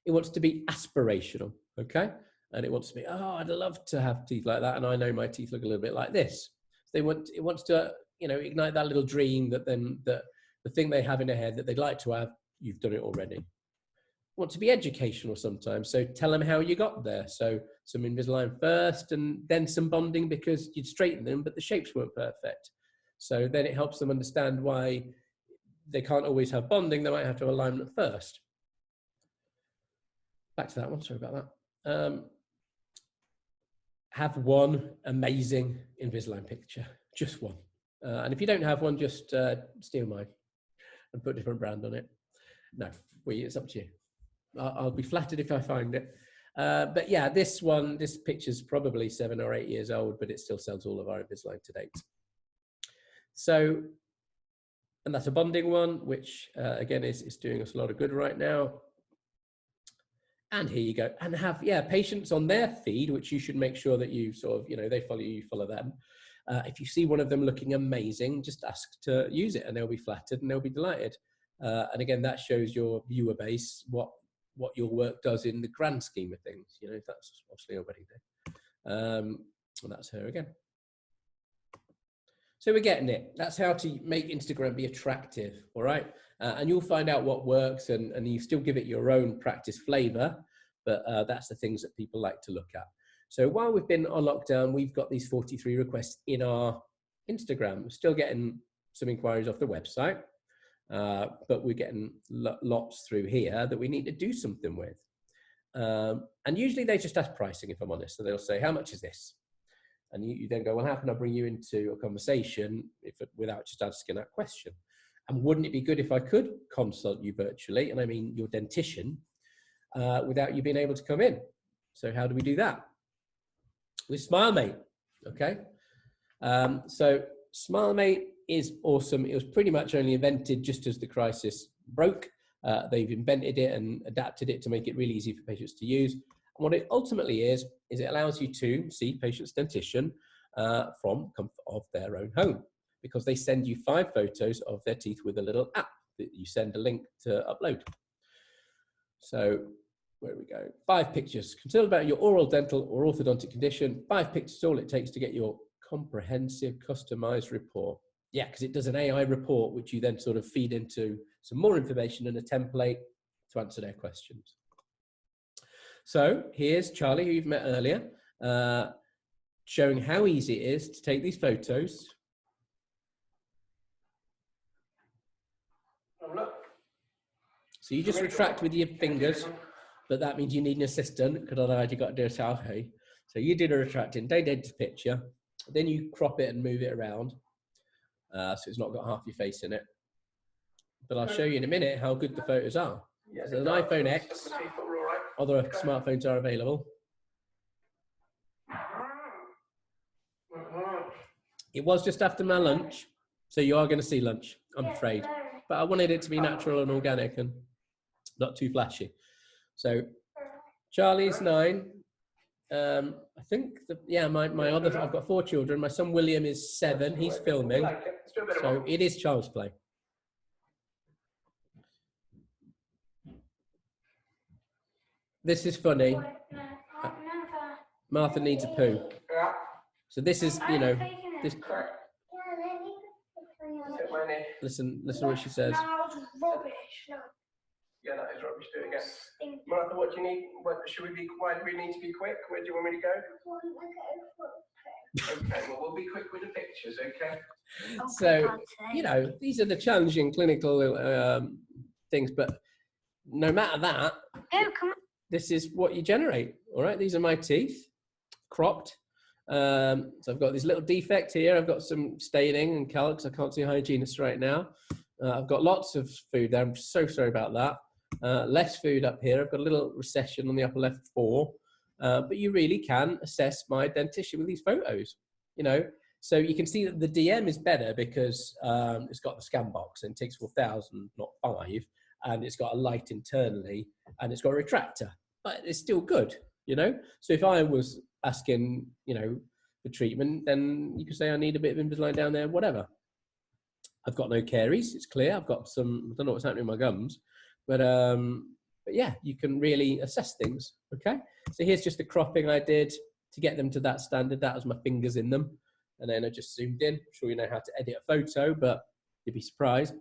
It wants to be aspirational, okay? And it wants to be, oh, I'd love to have teeth like that, and I know my teeth look a little bit like this. It wants to, you know, ignite that little dream that then the thing they have in their head that they'd like to have, you've done it already. Want to be educational sometimes, so tell them how you got there. So some Invisalign first, and then some bonding because you'd straighten them, but the shapes weren't perfect. So then it helps them understand why they can't always have bonding. They might have to have alignment first. Back to that one, sorry about that. Have one amazing Invisalign picture, just one. And if you don't have one, just steal mine and put a different brand on it. No, it's up to you. I'll be flattered if I find it. But yeah, this picture's probably 7 or 8 years old, but it still sells all of our Invisalign to date. So, and that's a bonding one, which again is doing us a lot of good right now. And here you go. And have, yeah, patients on their feed, which you should make sure that you sort of, you know, they follow you, you follow them. If you see one of them looking amazing, just ask to use it and they'll be flattered and they'll be delighted. And again, that shows your viewer base what your work does in the grand scheme of things. You know, that's obviously already there. And that's her again. So we're getting it. That's how to make Instagram be attractive, all right? And you'll find out what works, and you still give it your own practice flavor, but that's the things that people like to look at. So while we've been on lockdown, we've got these 43 requests in our Instagram. We're still getting some inquiries off the website, but we're getting lots through here that we need to do something with. And usually they just ask pricing, if I'm honest. So they'll say, how much is this? And you then go, well, how can I bring you into a conversation without just asking that question? And wouldn't it be good if I could consult you virtually, and I mean your dentition, without you being able to come in? So how do we do that? With SmileMate, okay? So SmileMate is awesome. It was pretty much only invented just as the crisis broke. They've invented it and adapted it to make it really easy for patients to use. And what it ultimately is it allows you to see patients' dentition from comfort of their own home, because they send you 5 photos of their teeth with a little app that you send a link to upload. So where we go, 5 pictures concerned about your oral, dental or orthodontic condition. 5 pictures is all it takes to get your comprehensive customized report. Yeah, because it does an AI report, which you then sort of feed into some more information and a template to answer their questions. So here's Charlie, who you've met earlier, showing how easy it is to take these photos. So you just retract with your fingers, but that means you need an assistant, because otherwise you've got to do a selfie. So you did a retracting, they did the picture, then you crop it and move it around, so it's not got half your face in it. But I'll show you in a minute how good the photos are. So an iPhone X, other smartphones are available. It was just after my lunch, so you are going to see lunch, I'm afraid. But I wanted it to be natural and organic and not too flashy. So Charlie's 9. I think, my other, I've got 4 children. My son William is 7. He's filming. So it is child's play. This is funny. Martha needs a poo. So this is, you know, this. Listen what she says. No, it's rubbish. No. Yeah, that is rubbish. Do it again. Martha, what do you need? Why do we need to be quick? Where do you want me to go? Okay, well, we'll be quick with the pictures, okay? So, you know, these are the challenging clinical things, but no matter that, this is what you generate, all right? These are my teeth, cropped. So I've got this little defect here. I've got some staining and calcs. I can't see a hygienist right now. I've got lots of food there. I'm so sorry about that. Less food up here. I've got a little recession on the upper left 4. But you really can assess my dentition with these photos, you know. So you can see that the DM is better because it's got the scan box and it takes 4,000, not 5. And it's got a light internally and it's got a retractor, but it's still good, you know. So if I was asking, you know, for treatment, then you could say I need a bit of Invisalign down there, whatever. I've got no caries, it's clear. I've got some, I don't know what's happening with my gums, but yeah, you can really assess things, okay? So here's just the cropping I did to get them to that standard. That was my fingers in them. And then I just zoomed in. I'm sure you know how to edit a photo, but you'd be surprised.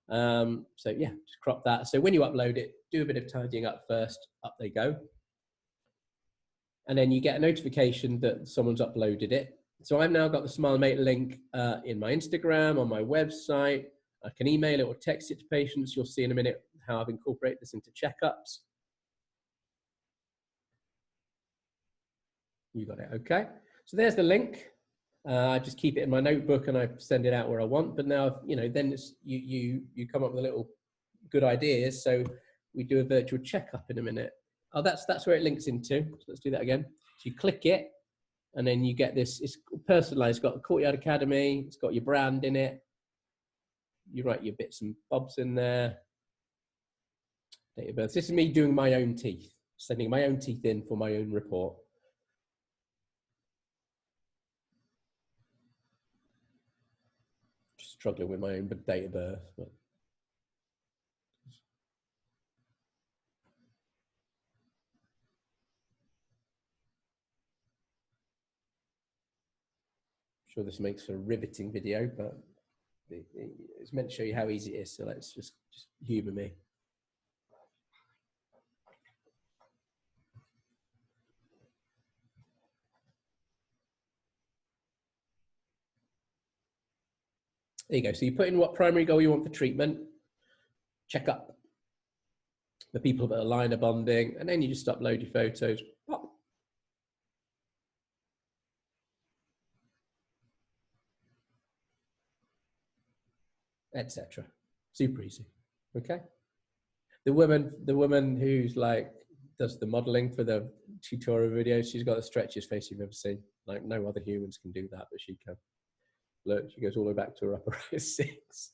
So yeah, just crop that. So when you upload it, do a bit of tidying up first. Up they go. And then you get a notification that someone's uploaded it. So I've now got the SmileMate link in my Instagram, on my website. I can email it or text it to patients. You'll see in a minute how I've incorporated this into checkups. You got it, okay. So there's the link. I just keep it in my notebook and I send it out where I want. But now, you know, then it's, you come up with a little good ideas. So we do a virtual checkup in a minute. Oh, that's where it links into. So let's do that again. So you click it and then you get this, it's personalized. It's got the Courtyard Academy. It's got your brand in it. You write your bits and bobs in there. Date of birth. This is me doing my own teeth, sending my own teeth in for my own report. struggling with my own date of birth. But I'm sure this makes a riveting video, but it's meant to show you how easy it is. So let's just humour me. There you go. So you put in what primary goal you want for treatment, Checkup, the people that align a bonding, and then you just upload your photos. Pop. Etc. Super easy. Okay. The woman who's like does the modeling for the tutorial videos, she's got the stretchiest face you've ever seen. Like no other humans can do that, but she can. Look, she goes all the way back to her upper right 6.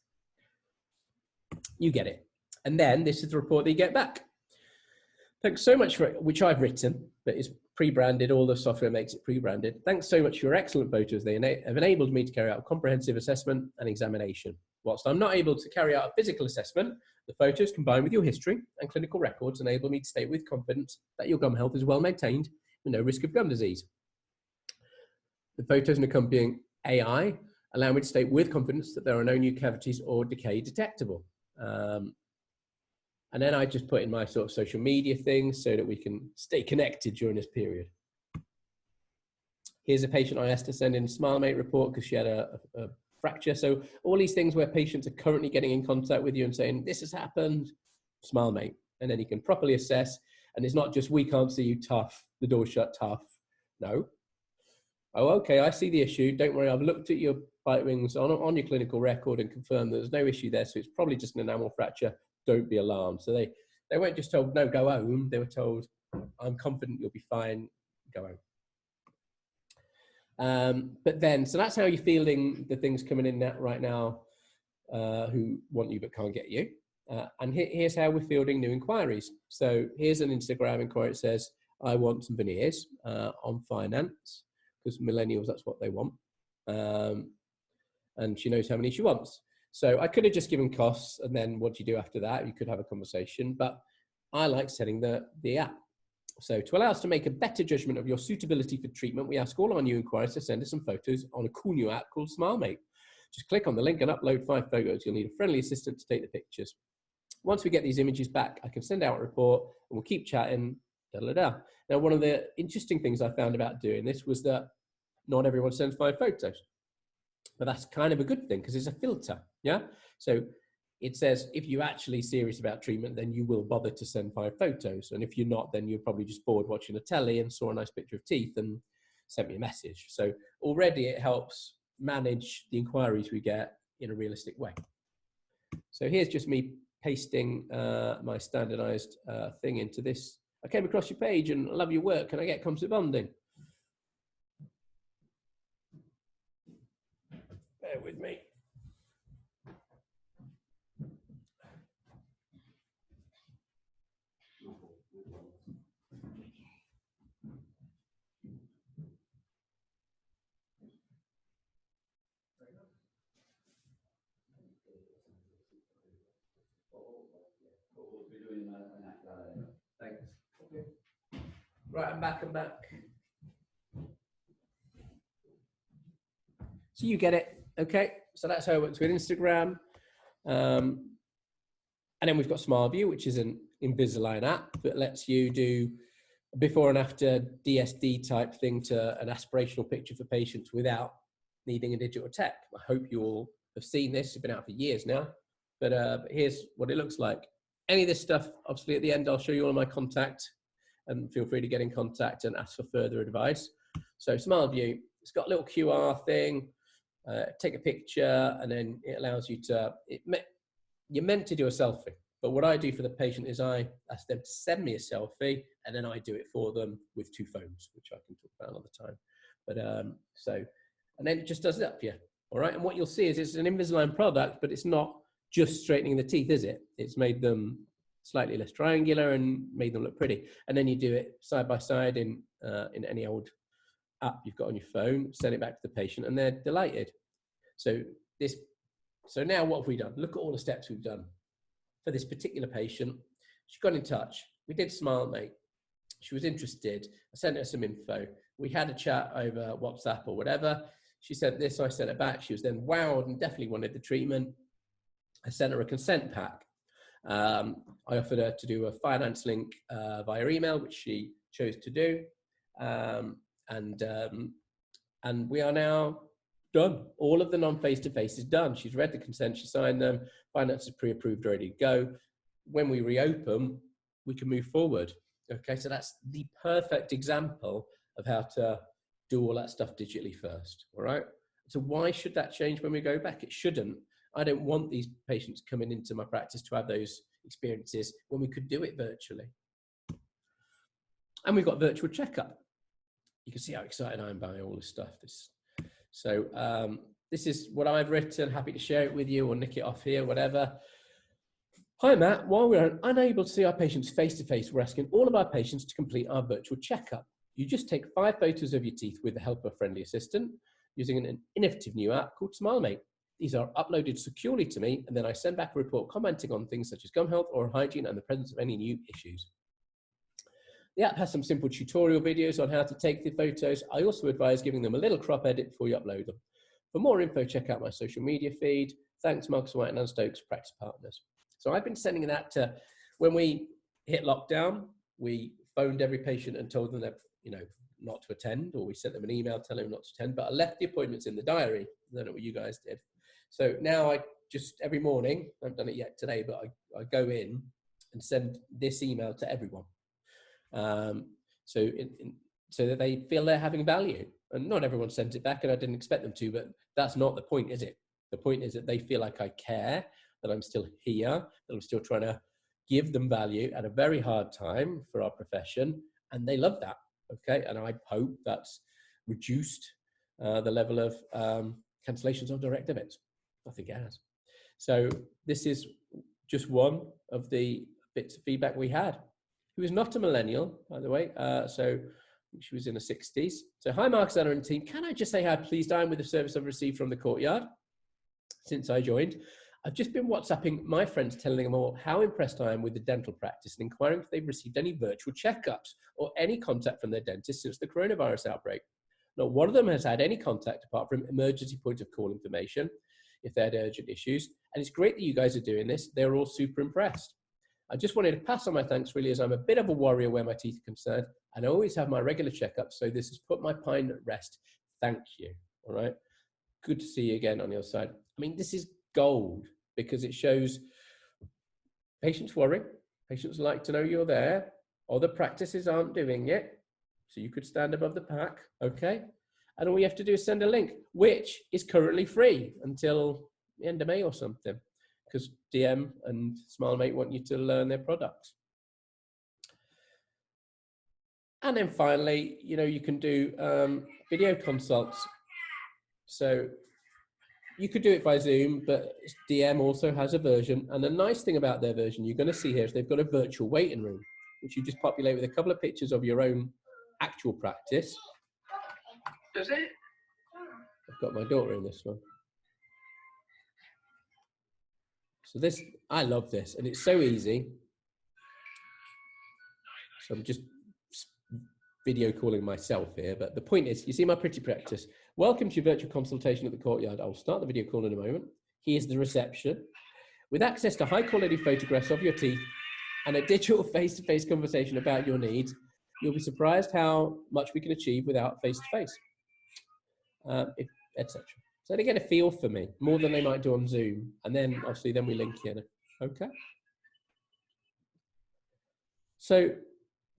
You get it. And then this is the report that you get back. Thanks so much for it, which I've written, but it's pre-branded. All the software makes it pre-branded. Thanks so much for your excellent photos. They have enabled me to carry out a comprehensive assessment and examination. Whilst I'm not able to carry out a physical assessment, the photos combined with your history and clinical records enable me to state with confidence that your gum health is well maintained with no risk of gum disease. The photos and accompanying AI allow me to state with confidence that there are no new cavities or decay detectable. And then I just put in my sort of social media things so that we can stay connected during this period. Here's a patient I asked to send in a SmileMate report because she had a fracture. So all these things where patients are currently getting in contact with you and saying, this has happened, SmileMate. And then you can properly assess. And it's not just, we can't see you, tough, the door's shut, tough. No. Oh, okay, I see the issue. Don't worry, I've looked at your bite wings on your clinical record and confirmed there's no issue there. So it's probably just an enamel fracture. Don't be alarmed. So they weren't just told, no, go home. They were told, I'm confident you'll be fine, go home. But then, so that's how you're fielding the things coming in right now who want you but can't get you. And here's how we're fielding new inquiries. So here's an Instagram inquiry. It says, I want some veneers on finance, because millennials, that's what they want. And she knows how many she wants. So I could have just given costs, and then what do you do after that? You could have a conversation, but I like setting the app. So to allow us to make a better judgment of your suitability for treatment, we ask all our new inquiries to send us some photos on a cool new app called SmileMate. Just click on the link and upload 5 photos. You'll need a friendly assistant to take the pictures. Once we get these images back, I can send out a report and we'll keep chatting, da-da-da. Now, one of the interesting things I found about doing this was that not everyone sends 5 photos. But that's kind of a good thing because it's a filter, yeah? So it says, if you're actually serious about treatment, then you will bother to send 5 photos. And if you're not, then you're probably just bored watching a telly and saw a nice picture of teeth and sent me a message. So already it helps manage the inquiries we get in a realistic way. So here's just me pasting my standardized thing into this. I came across your page and love your work. Can I get composite bonding? Bear with me. Thanks. Right, I'm back. So you get it, okay? So that's how it works with Instagram. And then we've got SmileView, which is an Invisalign app that lets you do a before and after DSD type thing to an aspirational picture for patients without needing a digital tech. I hope you all have seen this. It's been out for years now, but here's what it looks like. Any of this stuff, obviously at the end, I'll show you all my contact and feel free to get in contact and ask for further advice. So SmileView, it's got a little QR thing. Take a picture, and then it allows you to, you're meant to do a selfie, but what I do for the patient is I ask them to send me a selfie, and then I do it for them with 2 phones, which I can talk about another time. But and then it just does it up for you, all right? And what you'll see is it's an Invisalign product, but it's not just straightening the teeth, is it? It's made them slightly less triangular and made them look pretty. And then you do it side by side in any old app you've got on your phone, send it back to the patient, and they're delighted. So this So now what have we done? Look at all the steps we've done. For this particular patient, she got in touch. We did SmileMate. She was interested. I sent her some info. We had a chat over WhatsApp or whatever. She sent this, I sent it back. She was then wowed and definitely wanted the treatment. I sent her a consent pack. I offered her to do a finance link via email, which she chose to do. And we are now done. All of the non-face-to-face is done. She's read the consent, she signed them, finance is pre-approved, ready to go. When we reopen, we can move forward. Okay, so that's the perfect example of how to do all that stuff digitally first, all right? So why should that change when we go back? It shouldn't. I don't want these patients coming into my practice to have those experiences when we could do it virtually. And we've got virtual checkup. You can see how excited I am by all this stuff. This is what I've written. Happy to share it with you or nick it off here, whatever. Hi, Matt. While we're unable to see our patients face-to-face, we're asking all of our patients to complete our virtual checkup. You just take 5 photos of your teeth with the help of a friendly assistant using an innovative new app called SmileMate. These are uploaded securely to me, and then I send back a report commenting on things such as gum health or hygiene and the presence of any new issues. The app has some simple tutorial videos on how to take the photos. I also advise giving them a little crop edit before you upload them. For more info, check out my social media feed. Thanks, Marcus White and Anne Stokes, practice partners. So I've been sending that to, when we hit lockdown, we phoned every patient and told them that, not to attend, or we sent them an email telling them not to attend, but I left the appointments in the diary. I don't know what you guys did. So now I just, every morning, I haven't done it yet today, but I go in and send this email to everyone. So that they feel they're having value. And not everyone sends it back, and I didn't expect them to, but that's not the point, is it? The point is that they feel like I care, that I'm still here, that I'm still trying to give them value at a very hard time for our profession, and they love that, okay? And I hope that's reduced the level of cancellations on direct debits. I think it has. So this is just one of the bits of feedback we had. Who is not a millennial, by the way, so she was in her 60s. So, hi, Mark, Anna, and team. Can I just say how pleased I am with the service I've received from the Courtyard since I joined? I've just been WhatsApping my friends, telling them all how impressed I am with the dental practice and inquiring if they've received any virtual checkups or any contact from their dentist since the coronavirus outbreak. Not one of them has had any contact apart from emergency point of call information if they had urgent issues. And it's great that you guys are doing this. They're all super impressed. I just wanted to pass on my thanks, really, as I'm a bit of a warrior where my teeth are concerned, and I always have my regular checkups, so this has put my pine at rest. Thank you, all right? Good to see you again on the other side. I mean, this is gold, because it shows patients worry, patients like to know you're there, other practices aren't doing it, so you could stand above the pack, okay? And all you have to do is send a link, which is currently free until the end of May or something, because DM and SmileMate want you to learn their products. And then finally, you can do video consults. So you could do it by Zoom, but DM also has a version. And the nice thing about their version, you're going to see here, is they've got a virtual waiting room, which you just populate with a couple of pictures of your own actual practice. Does it? I've got my daughter in this one. So this, I love this, and it's so easy. So I'm just video calling myself here, but the point is, you see my pretty practice. Welcome to your virtual consultation at the Courtyard. I'll start the video call in a moment. Here's the reception. With access to high quality photographs of your teeth and a digital face-to-face conversation about your needs, you'll be surprised how much we can achieve without face-to-face, etc. So they get a feel for me more than they might do on Zoom. And then obviously then we link in, okay? So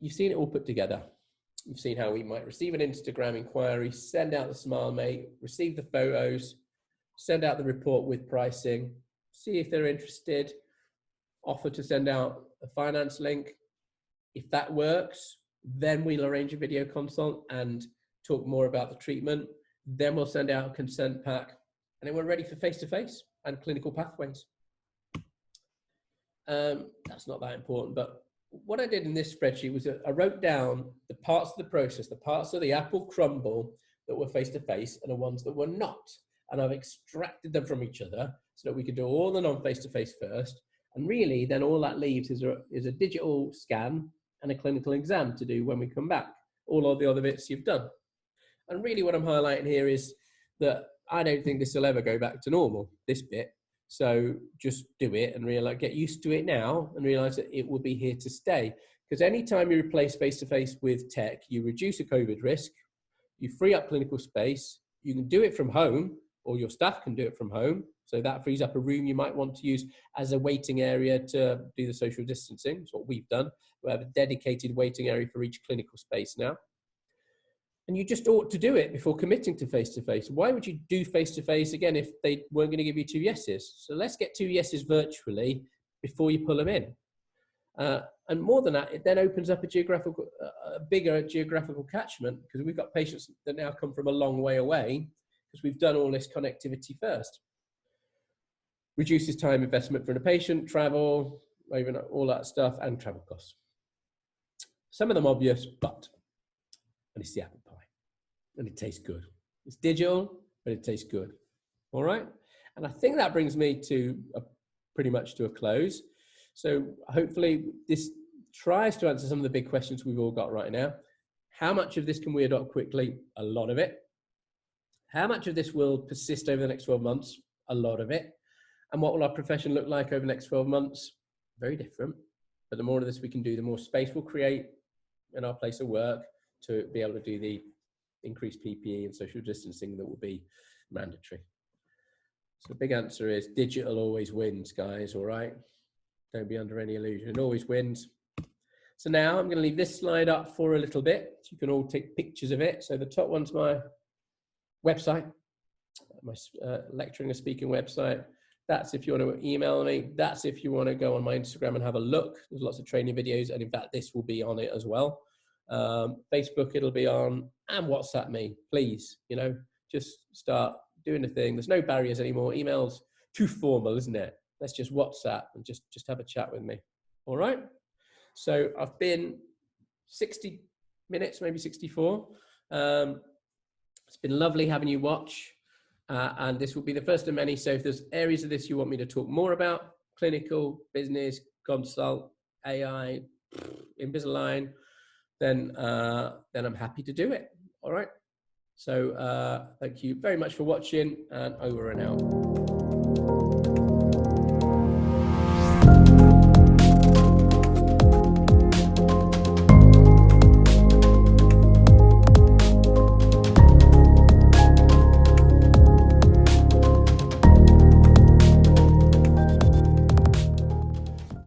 you've seen it all put together. You've seen how we might receive an Instagram inquiry, send out the SmileMate, receive the photos, send out the report with pricing, see if they're interested, offer to send out a finance link. If that works, then we'll arrange a video consult and talk more about the treatment. Then we'll send out a consent pack, and then we're ready for face-to-face and clinical pathways. That's not that important, but what I did in this spreadsheet was I wrote down the parts of the process, the parts of the apple crumble that were face-to-face and the ones that were not. And I've extracted them from each other so that we could do all the non-face-to-face first. And really, then all that leaves is a digital scan and a clinical exam to do when we come back. All of the other bits you've done. And really what I'm highlighting here is that I don't think this will ever go back to normal, this bit. So just do it and realize, get used to it now and realize that it will be here to stay. Because anytime you replace face-to-face with tech, you reduce a COVID risk, you free up clinical space, you can do it from home, or your staff can do it from home. So that frees up a room you might want to use as a waiting area to do the social distancing. That's what we've done. We have a dedicated waiting area for each clinical space now. And you just ought to do it before committing to face-to-face. Why would you do face-to-face again if they weren't going to give you 2 yeses? So let's get 2 yeses virtually before you pull them in. And more than that, it then opens up a bigger geographical catchment, because we've got patients that now come from a long way away because we've done all this connectivity first. Reduces time investment for the patient, travel, even all that stuff, and travel costs. Some of them obvious, but it's the apple pie, and it tastes good. It's digital, but it tastes good. All right, and I think that brings me to pretty much to a close. So hopefully this tries to answer some of the big questions we've all got right now. How much of this can we adopt quickly? A lot of it. How much of this will persist over the next 12 months? A lot of it. And what will our profession look like over the next 12 months? Very different. But the more of this we can do, the more space we'll create in our place of work to be able to do the increased PPE and social distancing that will be mandatory. So the big answer is digital always wins, guys, all right? Don't be under any illusion, it always wins. So now I'm going to leave this slide up for a little bit, so you can all take pictures of it. So the top one's my website, my lecturing and speaking website. That's if you want to email me. That's if you want to go on my Instagram and have a look. There's lots of training videos, and in fact, this will be on it as well. Facebook, it'll be on, and WhatsApp me, please. You know, just start doing the thing. There's no barriers anymore. Email's too formal, isn't it? Let's just WhatsApp and just have a chat with me. All right. So I've been 60 minutes, maybe 64. It's been lovely having you watch. And this will be the first of many. So if there's areas of this you want me to talk more about, clinical, business, consult, AI, Invisalign, then I'm happy to do it. All right. So thank you very much for watching, and over and out.